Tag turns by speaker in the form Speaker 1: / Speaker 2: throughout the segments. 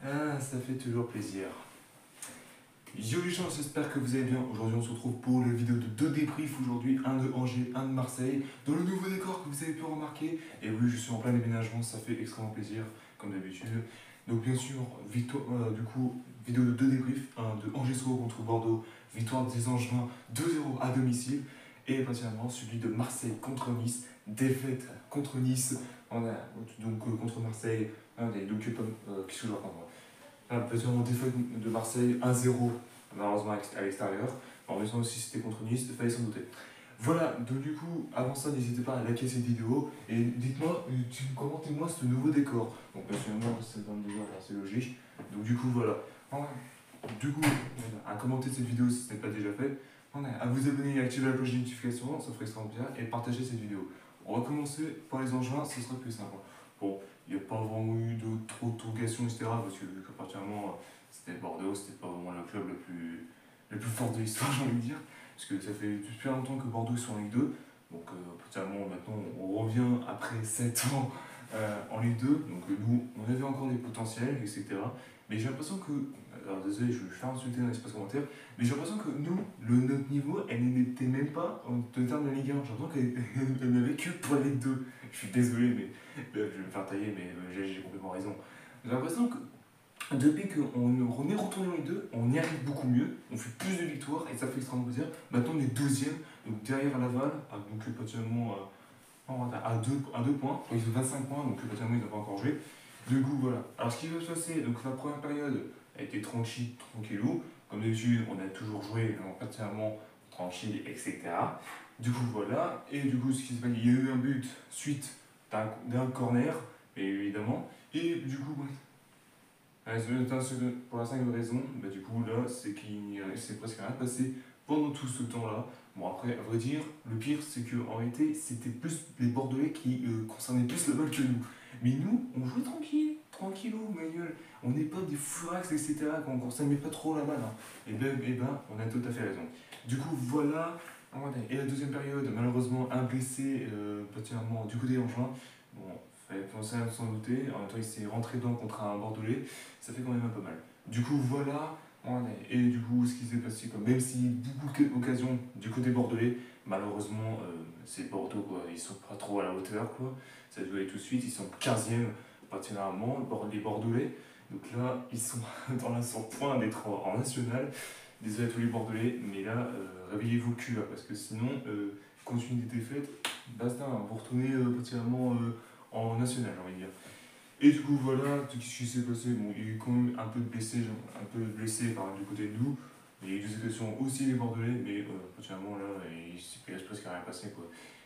Speaker 1: Ah, ça fait toujours plaisir. Yo les gens, j'espère que vous allez bien. Aujourd'hui, on se retrouve pour la vidéo de deux débriefs. Aujourd'hui, un de Angers, un de Marseille. Dans le nouveau décor que vous avez pu remarquer. Et oui, je suis en plein déménagement, ça fait extrêmement plaisir, comme d'habitude. Donc, bien sûr, victoire, du coup, vidéo de deux débriefs. Un de Angers contre Bordeaux. Victoire des Angevins 2-0 à domicile. Et patiemment, celui de Marseille contre Nice. Défaite contre Nice. On a donc contre Marseille. Donc, qu'est-ce que je raconte moi. Peut-être défaite de Marseille 1-0, malheureusement à l'extérieur. En même temps aussi c'était contre Nice, il fallait s'en douter. Voilà, donc du coup, avant ça, n'hésitez pas à liker cette vidéo et dites-moi, commentez-moi ce nouveau décor. Donc personnellement, c'est dans le désordre, c'est logique. Donc du coup, voilà. Du coup, à commenter cette vidéo si ce n'est pas déjà fait. À vous abonner et activer la cloche de notification, ça ferait extrêmement bien, et partager cette vidéo. On va commencer par les engins, ce sera plus simple. Bon, il n'y a pas vraiment eu de trop de tourgations, etc. Parce que vu qu'à partir du moment c'était Bordeaux, c'était pas vraiment le club le plus fort de l'histoire, j'ai envie de dire. Parce que ça fait depuis longtemps que Bordeaux sont en Ligue 2. Donc à partir du moment maintenant, on revient après 7 ans en Ligue 2. Donc nous, on avait encore des potentiels, etc. Mais j'ai l'impression que, alors désolé, je vais faire insulter dans l'espace commentaire, mais j'ai l'impression que nous, notre niveau, elle n'était même pas en termes de Ligue 1. J'ai l'impression qu'elle n'avait que pour la Ligue 2. Je suis désolé, mais je vais me faire tailler, mais j'ai complètement raison. J'ai l'impression que depuis qu'on est retourné en Ligue 2, on y arrive beaucoup mieux, on fait plus de victoires et ça fait extrêmement plaisir. Maintenant on est deuxième, donc derrière Laval, donc potentiellement à 2 points, ils ont 25 points, donc potentiellement ils n'ont pas encore joué. Du coup voilà. Alors ce qui va se passer, donc la première période a été tranquillou, comme d'habitude on a toujours joué potentiellement tranquille, etc. Du coup voilà, et du coup ce qui se passe, il y a eu un but suite d'un corner, évidemment, et du coup pour la simple raison, du coup là, c'est qu'il s'est presque rien passé pendant tout ce temps-là. Bon après, à vrai dire, le pire c'est qu'en réalité, c'était plus les Bordelais qui concernaient plus le mal que nous. Mais nous, on jouait tranquillou, ma gueule. On n'est pas des furax, etc. Quand on ne met pas trop la balle. Hein. Et ben, on a tout à fait raison. Du coup, voilà. Et la deuxième période, malheureusement, un blessé, particulièrement du côté Angevin. Bon, fallait penser à s'en douter. En même temps, il s'est rentré dedans contre un Bordelais. Ça fait quand même un peu mal. Du coup, voilà. Et du coup, ce qui s'est passé, même s'il y a beaucoup d'occasions du côté bordelais, malheureusement, c'est Bordeaux, quoi. Ils sont pas trop à la hauteur, quoi. Ça se voit tout de suite. Ils sont 15e, particulièrement, les Bordelais. Donc là, ils sont sur le point d'être en national. Désolé à tous les Bordelais, mais là, réveillez-vous le cul, là, parce que sinon, continue des défaites, basta, hein, vous retournez particulièrement en national, j'ai envie de dire. Et du coup, voilà, tout ce qui s'est passé. Bon, il y a eu quand même un peu de blessés, du côté de nous. Il y a eu des occasions aussi les Bordelais, mais particulièrement là, il s'est presque rien passé, quoi.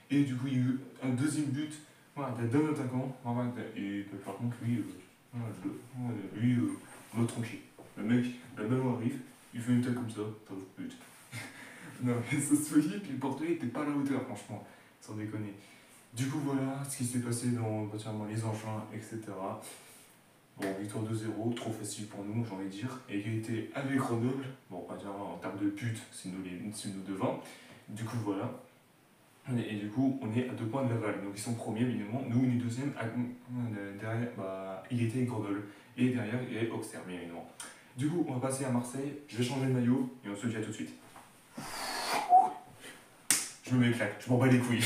Speaker 1: Et du coup, il y a eu un deuxième but d'un attaquant, et par contre, lui, mode tranquille. Le mec, la balle arrive, il fait une tête comme ça, pas de but. Non, mais ça se voyait que les Bordelais n'étaient pas à la hauteur, franchement, sans déconner. Du coup, voilà ce qui s'est passé dans particulièrement les engins, etc. Bon, victoire 2-0, trop facile pour nous, j'ai envie de dire. Égalité avec Grenoble. Bon, en termes de buts, c'est nous devant. Du coup, voilà. Et du coup, on est à 2 points de Laval. Donc, ils sont premiers, évidemment. Nous, on est deuxième. Derrière, Égalité avec Grenoble. Et derrière, il y a Auxerre, bien évidemment. Du coup, on va passer à Marseille. Je vais changer de maillot et on se dit à tout de suite. Je me mets claque, je m'en bats les couilles.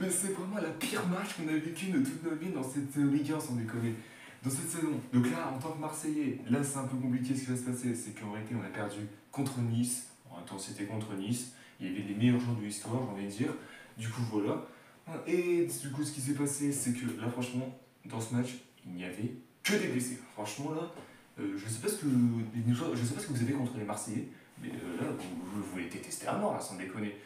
Speaker 1: Mais c'est vraiment la pire match qu'on a vécu de toute notre vie dans cette Ligue 1, sans déconner. Dans cette saison. Donc là, en tant que Marseillais, là c'est un peu compliqué ce qui va se passer. C'est qu'en réalité, on a perdu contre Nice. En même temps, c'était contre Nice. Il y avait les meilleurs joueurs de l'histoire, j'ai envie de dire. Du coup, voilà. Et du coup, ce qui s'est passé, c'est que là, franchement, dans ce match, il n'y avait que des blessés. Franchement, là, je sais pas ce que vous avez contre les Marseillais, mais là, vous les détestez à mort, là, sans déconner.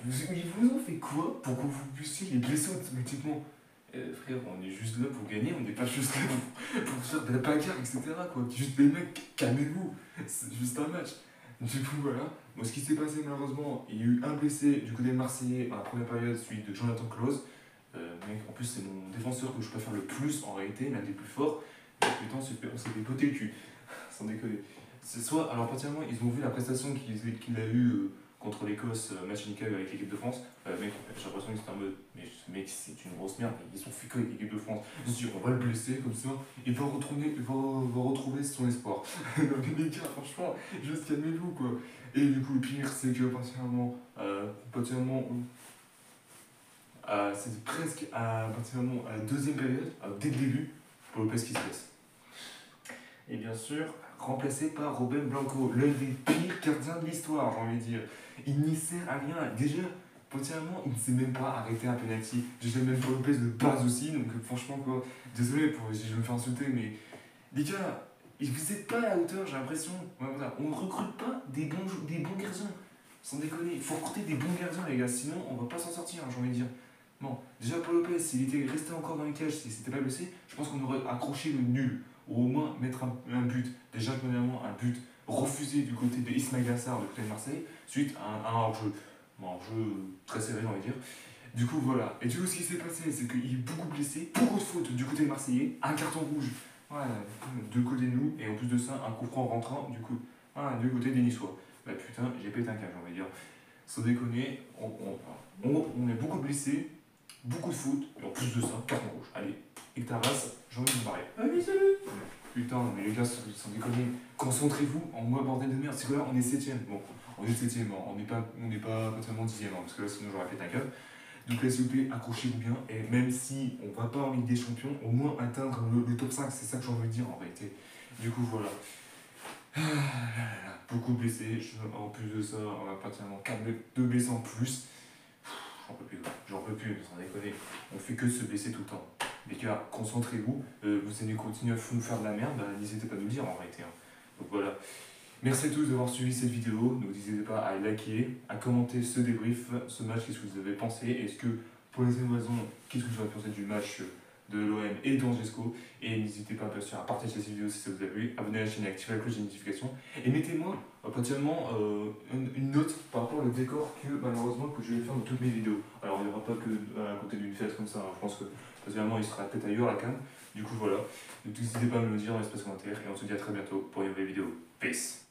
Speaker 1: Ils vous ont fait quoi pour que vous puissiez les blesser automatiquement? Frère, on est juste là pour gagner, on n'est pas juste là pour faire de la bagarre, etc. Quoi. Juste les mecs, calmez-vous, c'est juste un match. Du coup, voilà. Bon, ce qui s'est passé, malheureusement, il y a eu un blessé du côté marseillais dans la première période, celui de Jonathan Klaus. Mec, en plus, c'est mon défenseur que je préfère le plus en réalité, l'un des plus forts. Et putain, on s'est fait poter le cul, sans déconner. C'est soit, alors, particulièrement, ils ont vu la prestation qu'il a eue contre l'Écosse, match amical avec l'équipe de France. Mec, j'ai l'impression que c'était en mode, mais ce mec, c'est une grosse merde, ils sont fait quoi avec l'équipe de France? Je me suis dit, on va le blesser comme ça, il va retrouver son espoir. Non, mais les gars, franchement, juste calmez-vous quoi. Et du coup, le pire, c'est que particulièrement, c'est presque particulièrement à la deuxième période, dès le début, pour Lopez qui se blesse. Et bien sûr, remplacé par Robin Blanco, l'un des pires gardiens de l'histoire, j'ai envie de dire. Il n'y sert à rien. Déjà, potentiellement, il ne sait même pas arrêter un penalty. Déjà, même pour Lopez de base aussi, donc franchement, quoi. Désolé si je me fais insulter, mais les gars, vous n'êtes pas à la hauteur, j'ai l'impression. Ouais, voilà. On ne recrute pas des bons gardiens. Sans déconner, il faut recruter des bons gardiens, les gars, sinon on va pas s'en sortir, j'ai envie de dire. Bon, déjà Paul Lopez, s'il était resté encore dans les cages, s'il s'était pas blessé, je pense qu'on aurait accroché le nul. Ou au moins mettre un but. Déjà, premièrement, un but refusé du côté de Ismaïla Sarr, du côté de Marseille, suite à un hors-jeu. Un hors-jeu très serré, j'ai envie de dire. Du coup, voilà. Et du coup, ce qui s'est passé, c'est qu'il est beaucoup blessé, beaucoup de fautes du côté Marseillais, un carton rouge. Voilà, de côté de nous, et en plus de ça, un coup franc rentrant, du coup, voilà, du côté des Niçois. Bah putain, j'ai pété un câble, j'ai envie de dire. Sans déconner, on est beaucoup blessé, beaucoup de fautes, et en plus de ça, carton rouge. Allez, et que ta race, j'ai envie de me barrer. Allez, salut! Putain, mais les gars, sans déconner, concentrez-vous en moi bordel de merde. C'est que là, on est 7ème. Bon, on est 7ème, on n'est pas totalement 10ème, parce que là, sinon j'aurais pété un câble. Donc là, s'il vous plaît, accrochez-vous bien, et même si on va pas en Ligue des Champions, au moins atteindre le top 5, c'est ça que j'ai envie de dire en réalité. Du coup, voilà. Beaucoup de blessés, en plus de ça, on a pratiquement 2 blessés en plus. J'en peux plus, sans déconner. On fait que se blesser tout le temps. Les gars, concentrez-vous, vous allez continuer à nous faire de la merde, n'hésitez pas à nous le dire en réalité. Donc voilà. Merci à tous d'avoir suivi cette vidéo, donc n'hésitez pas à liker, à commenter ce débrief, ce match, qu'est-ce que vous avez pensé, est-ce que, pour les mêmes raisons, qu'est-ce que vous avez pensé du match de l'OM et d'Angesco, et n'hésitez pas bien sûr à partager cette vidéo si ça vous a plu, abonnez à la chaîne et activez la cloche de notification, et mettez-moi potentiellement une note par rapport au décor que malheureusement que je vais faire dans toutes mes vidéos. Alors il n'y aura pas que à côté d'une fête comme ça, hein. Je pense que potentiellement il sera peut-être ailleurs la cam, du coup voilà, donc n'hésitez pas à me le dire dans l'espace commentaire, et on se dit à très bientôt pour une nouvelle vidéo. Peace.